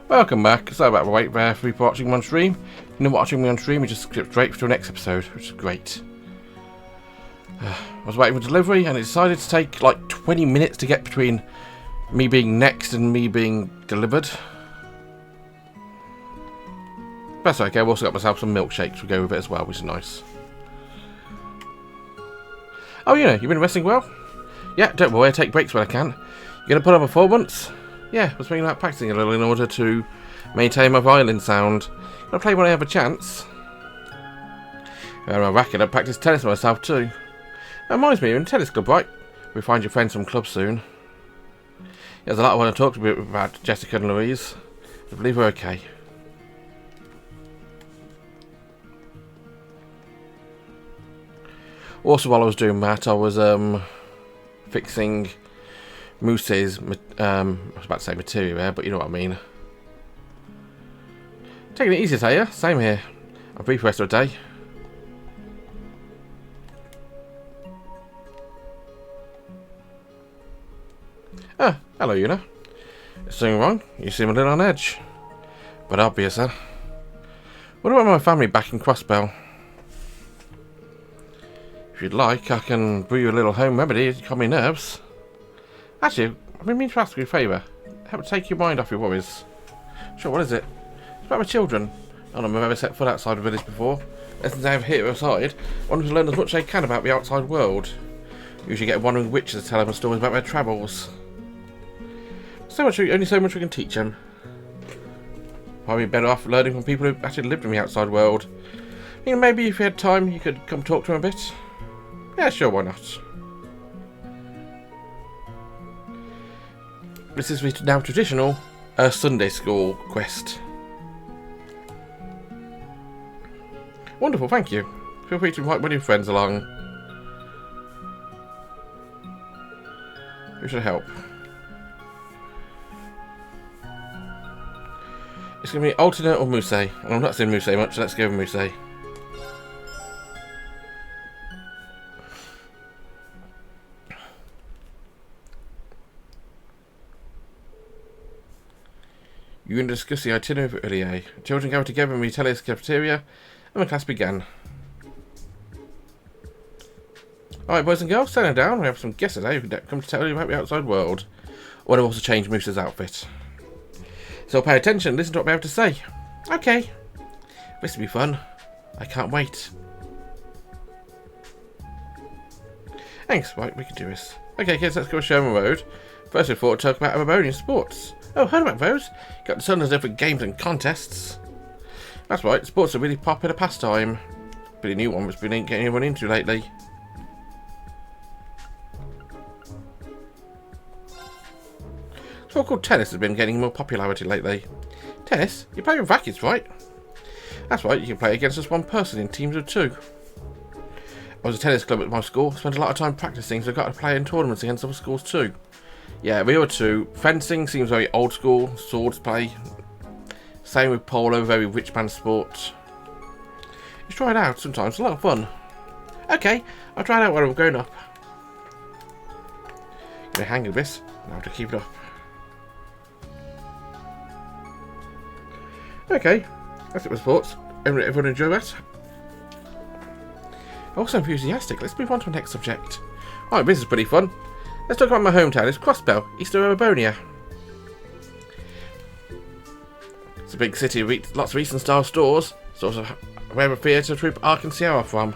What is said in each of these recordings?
Welcome back. Sorry about the wait there for people watching me on stream. If you're not watching me on stream, we just skipped straight to the next episode, which is great. I was waiting for delivery and it decided to take like 20 minutes to get between me being next and me being delivered. That's okay, I've also got myself some milkshakes to go with it as well, which is nice. Oh, you know, you've been resting well? Yeah, don't worry, I take breaks when I can. You gonna put on performance? Yeah, I was thinking about practicing a little in order to maintain my violin sound. I'll play when I have a chance. When I'm a racket, I practice tennis myself too. That reminds me, you're in a tennis club, right? We'll find your friends from club soon. There's a lot I want to talk to you about, Jessica and Louise. I believe we're okay. Also, while I was doing that, I was fixing Moose's, I was about to say material there, but you know what I mean. Taking it easy, say ya? Same here. I'll brief the rest of the day. Ah, hello, Una. Is something wrong? You seem a little on edge. But obvious, huh? What about my family back in Crossbell? If you'd like, I can brew you a little home remedy to calm your nerves. Actually, I've been meaning to ask you a favour. Help take your mind off your worries. Sure, what is it? It's about my children. None of them have ever set foot outside the village before. Lessons they have here aside, want them to learn as much as they can about the outside world. Usually get wandering witches to tell them stories about their travels. Only so much we can teach them. Probably better off learning from people who actually lived in the outside world. You know, maybe if you had time, you could come talk to them a bit. Yeah, sure, why not? This is the now traditional Sunday school quest. Wonderful, thank you. Feel free to invite one of your friends along. Who should help? It's going to be alternate or Muse. I'm not saying Muse much, so let's go with Muse. You can discuss the itinerary earlier. Children gather together in the Telly's cafeteria, and the class began. Alright, boys and girls, settle down. We have some guests today who come to tell you about the outside world. I want to also change Moose's outfit. So pay attention and listen to what we have to say. Okay. This will be fun. I can't wait. Thanks, right, we can do this. Okay, kids, let's go to Sherman Road. First, we thought to talk about Erebonian sports. Oh, heard about those? Got tons of different games and contests. That's right, sports are a really popular pastime. Pretty new one that's been getting everyone into lately. Sport called tennis has been getting more popularity lately. Tennis? You play with rackets, right? That's right, you can play against just one person in teams of two. I was a tennis club at my school, spent a lot of time practicing, so I got to play in tournaments against other schools too. Yeah, we were too. Fencing seems very old school, swords play. Same with polo, very rich man sport. You try it out sometimes, it's a lot of fun. Okay, I'll try it out when I'm grown up. Get a hang of this, I'll have to keep it up. Okay, that's it with sports. Everyone enjoy that? Also enthusiastic, let's move on to the next subject. Alright, this is pretty fun. Let's talk about my hometown. It's Crossbell, east of Erebonia. It's a big city with lots of Eastern style stores, sort of where the theatre troupe Ark and Sierra are from.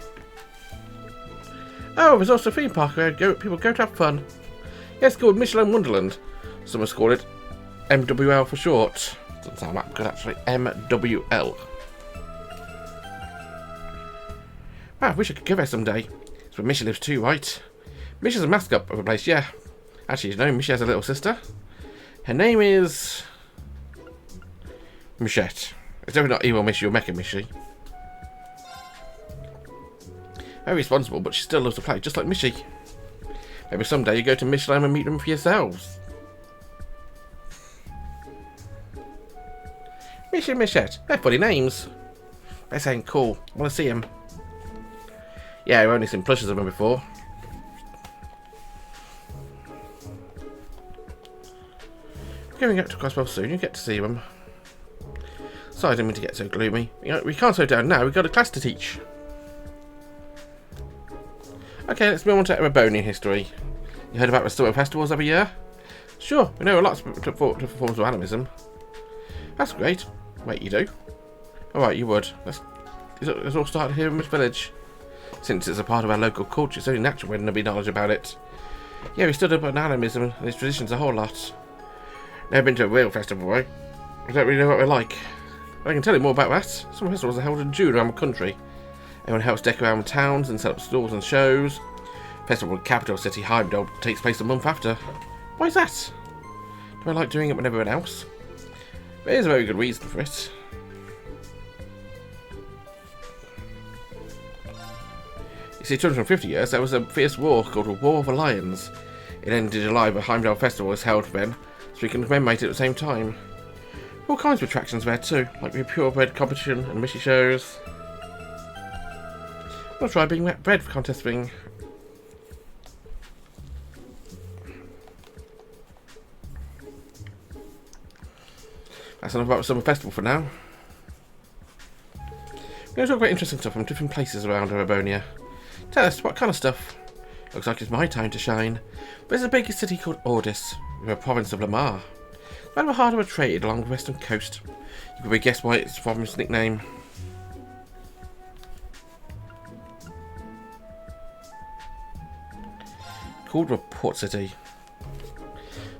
Oh, there's also a theme park where people go to have fun. Yeah, it's called Michelin Wonderland. Some have called it MWL for short. Doesn't sound that good actually. MWL. Wow, I wish I could go there someday. It's where Misha lives too, right? Misha's a mascot of the place, yeah. Actually, you know, Misha has a little sister. Her name is Michette. It's definitely not evil Mishy or Mecha Mishy. Very responsible, but she still loves to play, just like Mishy. Maybe someday you go to Michelin and meet them for yourselves. Mishy and Michette, they're funny names. They're saying cool. I want to see them. Yeah, I've only seen plushes of them before. Going out to Crossbell soon, you get to see them. Sorry, I didn't mean to get so gloomy. You know, we can't slow down now. We've got a class to teach. Okay, let's move on to Erebonian history. You heard about restoring festivals every year? Sure, we know a lot to forms of animism. That's great. Wait, you do? Alright, you would. It's all started here in this village. Since it's a part of our local culture, it's only natural we'd be knowledge about it. Yeah, we stood up on animism and its traditions a whole lot. Never been to a real festival, right? I don't really know what we're like. But I can tell you more about that. Some festivals are held in June around the country. Everyone helps decorate around towns and set up stalls and shows. Festival in capital city Heimdall takes place a month after. Why is that? Do I like doing it with everyone else? There's a very good reason for it. You see, 250 years, there was a fierce war called the War of the Lions. It ended in July, but Heimdall Festival was held then, so we can commemorate it at the same time. All kinds of attractions there too, like the purebred competition and mystery shows. I'll try being wet bread for contest thing. That's enough about the summer festival for now. We're going to talk about interesting stuff from different places around Erebonia. Tell us, what kind of stuff? Looks like it's my time to shine. There's a big city called Ordis, in the province of Lamar. Right at the heart of a trade along the western coast. You can probably guess why it's from its nickname. Called the Port City.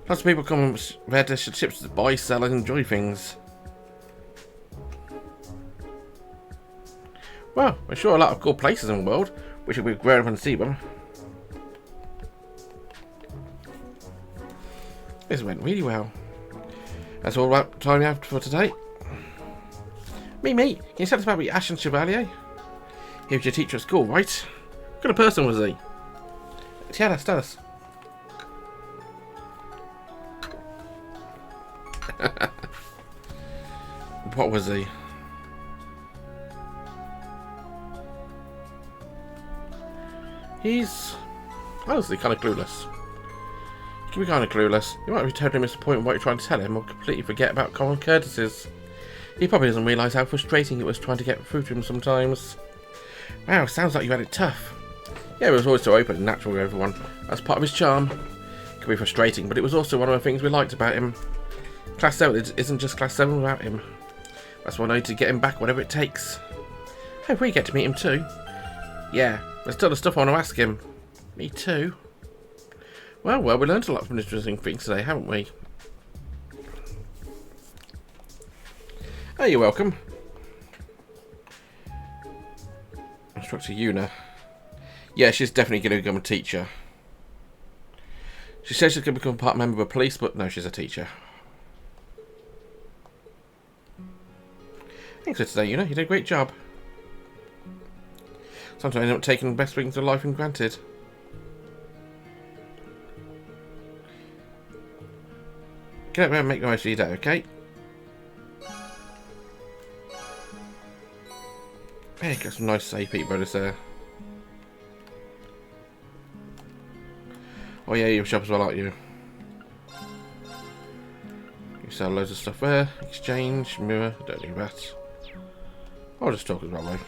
Lots of people come there to ships to buy, sell and enjoy things. Well, there's sure a lot of cool places in the world. Wish we could grow up and see them. This went really well. That's all about time we have for today. Me, can you tell us about the Ashen Chevalier? He was your teacher at school, right? What kind of person was he? Tell us. What was he? He's honestly kind of clueless. He can be kind of clueless. You might be totally miss the point of what you're trying to tell him, or completely forget about common courtesies. He probably doesn't realise how frustrating it was trying to get through to him sometimes. Wow, sounds like you had it tough. Yeah, he was always so open and natural with everyone. That's part of his charm. It could be frustrating, but it was also one of the things we liked about him. Class 7 isn't just Class 7 without him. That's why I need to get him back, whatever it takes. Hope we get to meet him too. Yeah, there's still the stuff I want to ask him. Me too. Well, we learned a lot from interesting things today, haven't we? Oh, you're welcome. Instructor Yuna. Yeah, she's definitely going to become a teacher. She says she's going to become a part member of the police, but no, she's a teacher. Thanks for today, Yuna. You did a great job. Sometimes I end up taking the best things of life for granted. Get out there and make the most of your day, okay? Hey, got some nice AP bonus there. Oh yeah, you shop as well, aren't you? You sell loads of stuff there. Exchange, mirror, don't need that. I'll just talk as well, though.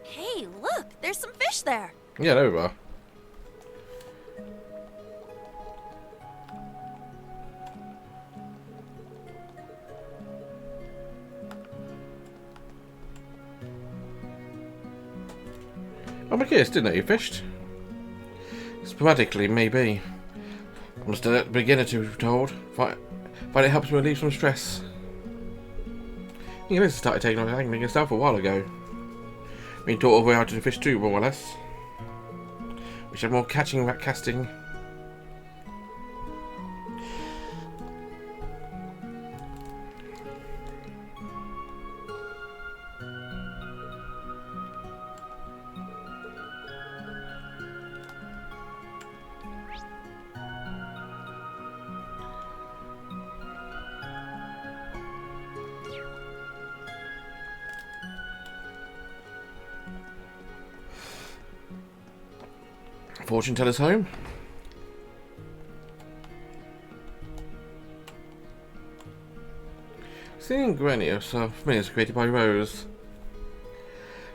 Hey, look! There's some fish there! Yeah, there we are. I'm curious, didn't know you fished? Sporadically, maybe. I'm still a beginner to be told. But it helps me relieve some stress. You know, started taking on angling yourself a while ago. Been taught all the way out to fish too, more or less. Wish I had more catching than casting. Fortune teller's home. Seeing Granny of familiars created by Rose.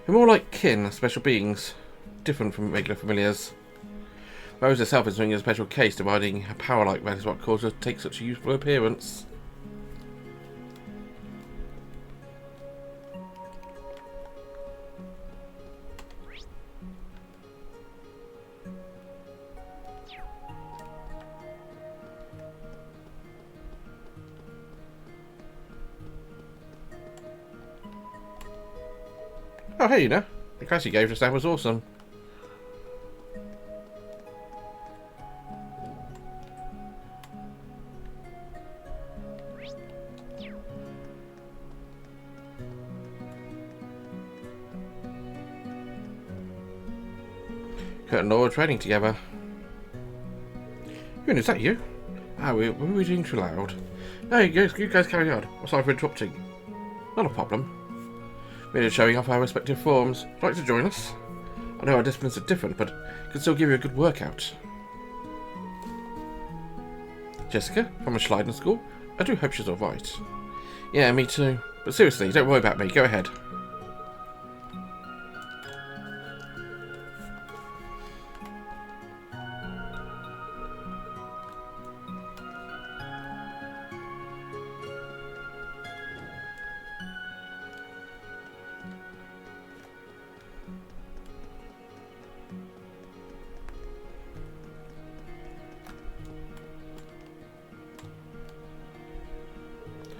They're more like kin, special beings, different from regular familiars. Rose herself is doing a special case, dividing her power like that is what caused her to take such a youthful appearance. Oh, hey, you know, the class you gave just now was awesome. Kurt and Laura were training together. Ewan, is that you? Ah, we were reading too loud. No, you guys carry on. I'm sorry for interrupting. Not a problem. We're just showing off our respective forms. Would you like to join us? I know our disciplines are different, but can still give you a good workout. Jessica, from a Schleiden school? I do hope she's alright. Yeah, me too. But seriously, don't worry about me. Go ahead.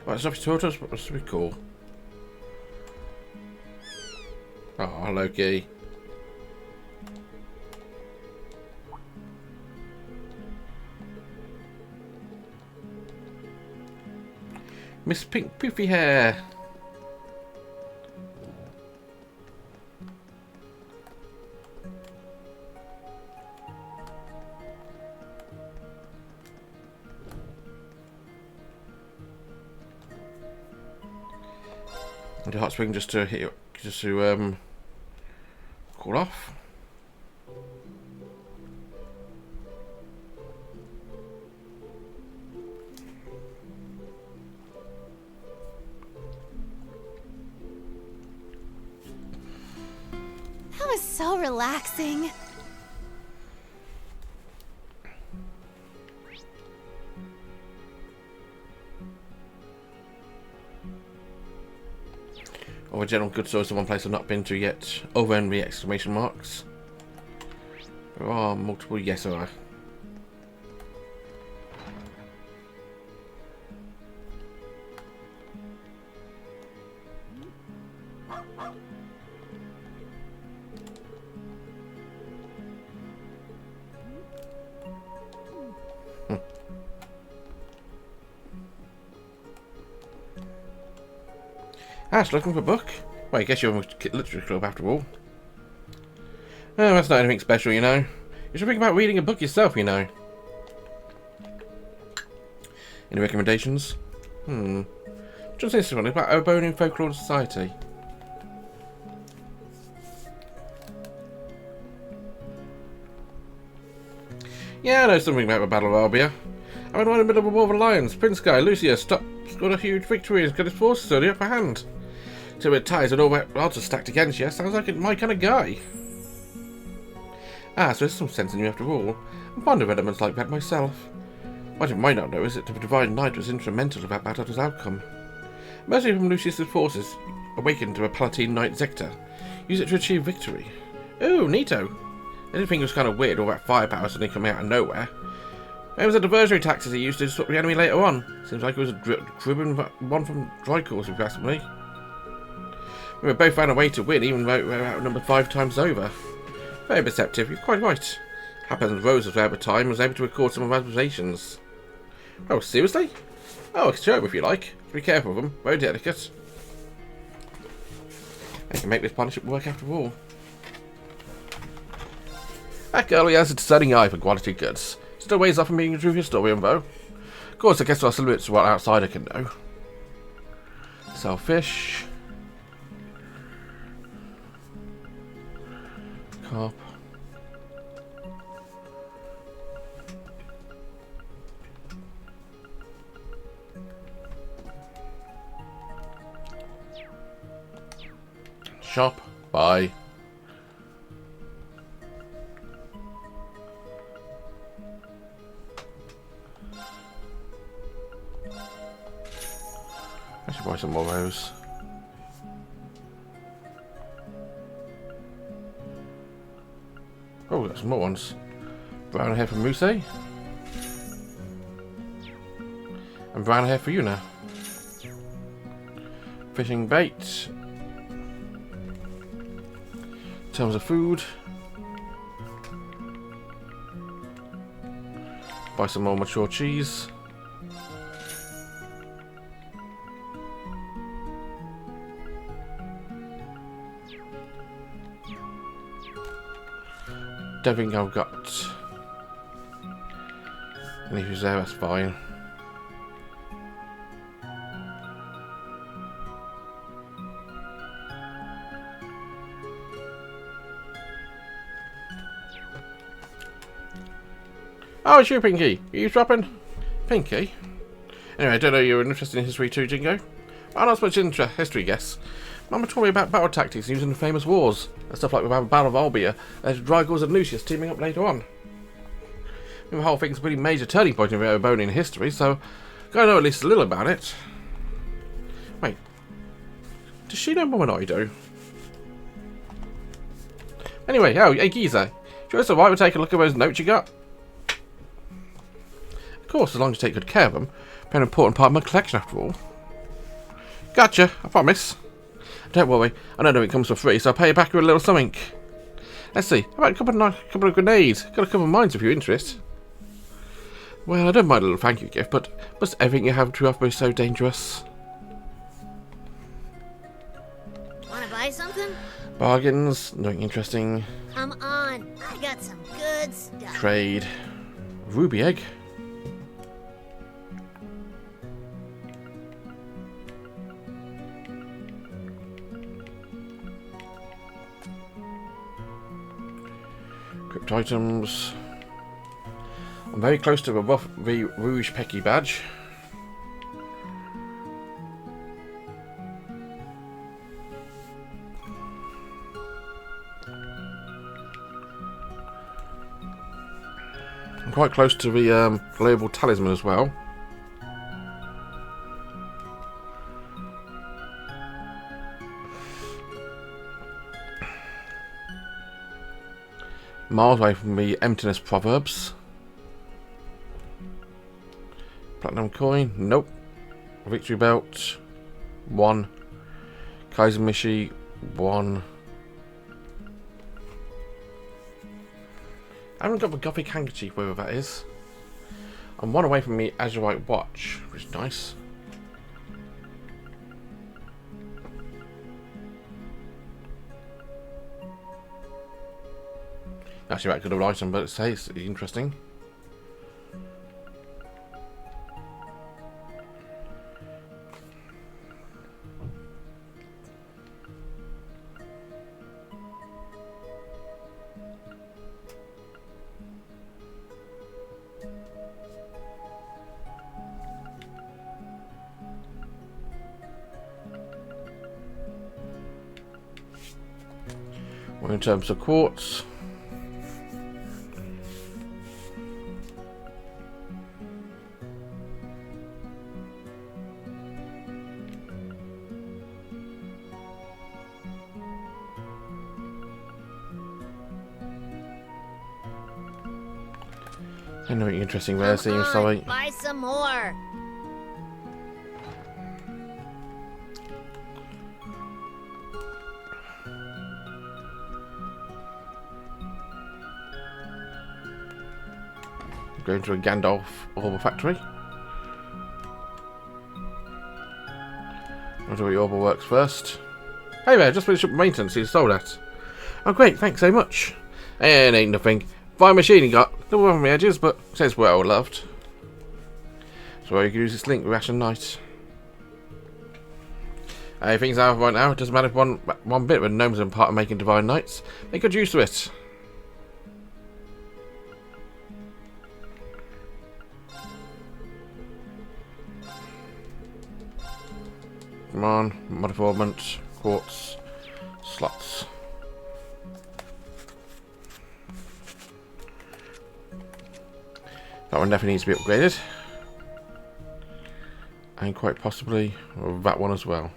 Right, stuff you taught us must be cool. Oh, hello, Guy. Miss Pink Poofy Hair. And a hot spring just to hit you, just to cool off. That was so relaxing. Or a general good source of one place I've not been to yet. Over envy exclamation marks. There are multiple, yes there are. Ash, looking for a book? Well, I guess you're a literature club after all. Oh, that's not anything special, you know. You should think about reading a book yourself, you know. Any recommendations? Just this one about Erebonian Folklore and Society. Yeah, I know something about the Battle of Albia. I'm in the middle of a war of alliance. Prince Guy, Lucius, scored a huge victory and got his forces on the upper hand. So with ties and all that odds are stacked against you, sounds like my kind of guy. Ah, so there's some sense in you after all. I'm fond of elements like that myself. What you might not know is that the Divine Knight was instrumental to that battle's outcome. Mercy from Lucius's forces awakened to a Palatine Knight Zector. Use it to achieve victory. Ooh, neato. I didn't think it was kind of weird, all that firepower suddenly coming out of nowhere. It was a diversionary tactic he used to disrupt the enemy later on. Seems like it was a driven one from Drycourse, if you ask me. We both found a way to win, even though we were outnumbered 5 times over. Very perceptive, you're quite right. Happens Rose was there at the time and was able to record some of our observations. Oh, seriously? Oh, I can show him if you like. Be careful of them, very delicate. I can make this partnership work after all. That girl has a discerning eye for quality goods. Still weighs off from being a true historian, though. Of course, I guess there are some limits to what an outsider can know. Sell fish. Carp. Shop. Buy. I should buy some more of those. Oh, got some more ones. Brown hair for Muse. And brown hair for Yuna. Fishing bait. In terms of food. Buy some more mature cheese. Don't think I've got any who's there, that's fine. Oh, it's you, Pinky. Are you dropping? Pinky? Anyway, I don't know you're interested in history too, Jingo. I'm not so much into history, guess. Mama told me about battle tactics used in the famous wars. And stuff like the Battle of Albia and Drygors and Lucius teaming up later on. The whole thing's a pretty major turning point in Erebonian history, so gotta know at least a little about it. Wait. Does she know more than I do? Anyway, oh, hey Giza. Sure it's alright, we'll take a look at those notes you got. Of course, as long as you take good care of them. They're an important part of my collection after all. Gotcha, I promise. Don't worry, I don't know it comes for free, so I'll pay you back with a little something. Let's see, how about a couple of grenades? Got a couple of mines if you're interested. Well, I don't mind a little thank you gift, but must everything you have to offer is so dangerous. Wanna buy something? Bargains, nothing interesting. Come on, I got some good stuff. Trade. Ruby egg. Crypt items. I'm very close to the Rouge Pecky badge. I'm quite close to the global talisman as well. Miles away from the emptiness proverbs. Platinum coin, nope. Victory belt, 1. Kaisermishi, 1. I haven't got the Gothic handkerchief, wherever that is. I'm 1 away from the Azurite watch, which is nice. Actually, that good of an item, but it's interesting. Well, in terms of quartz. I know interesting there seems something. Buy some more. Going to a Gandalf Orbital factory. I'll do what your Orbital works first. Hey there, just finished up maintenance, you sold that. Oh great, thanks so much. And ain't nothing. Fine machine you got. Little rough on the edges, but says well loved. So you can use this link with Ash and Knight. Hey, things out right now. It doesn't matter if one bit when gnomes are part of making divine knights. Make good use of it. Come on, modifiement, quartz, slots. That one definitely needs to be upgraded. And quite possibly that one as well.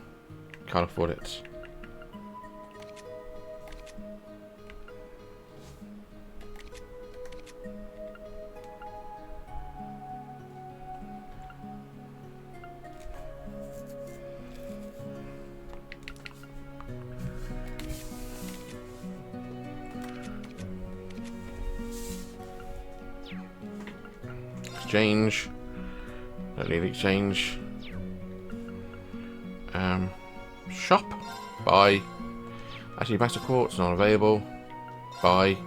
Can't afford it. Exchange. Don't need exchange. Shop. Buy. Actually, Master Quartz not available. Buy.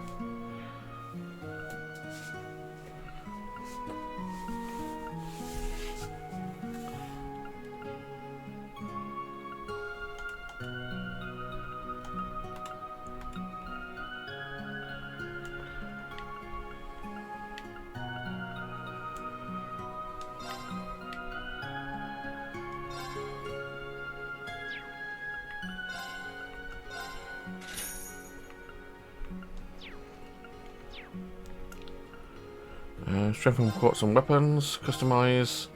Strengthen quartz and weapons. Customize.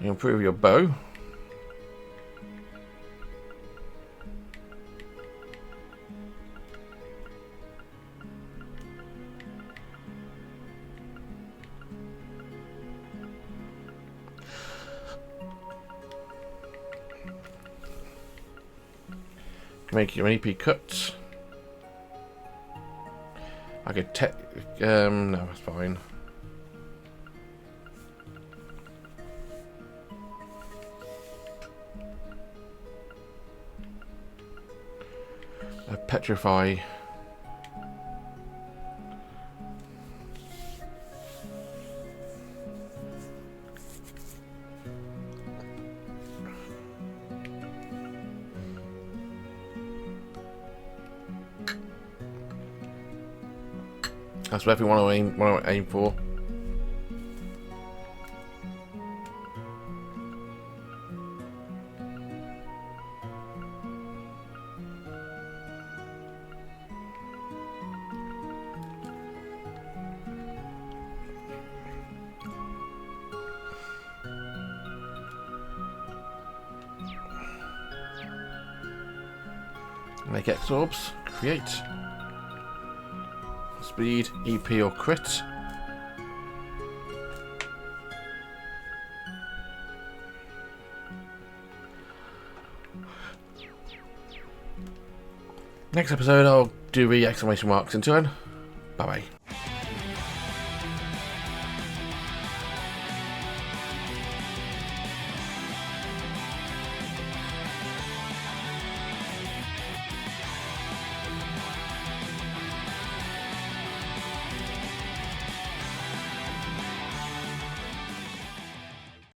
You improve your bow. Make your AP cuts. I could no, that's fine. Petrify. That's what everyone want to aim for. Make X orbs. Create. Speed, EP or crit. Next episode I'll do the exclamation marks into it. Bye bye.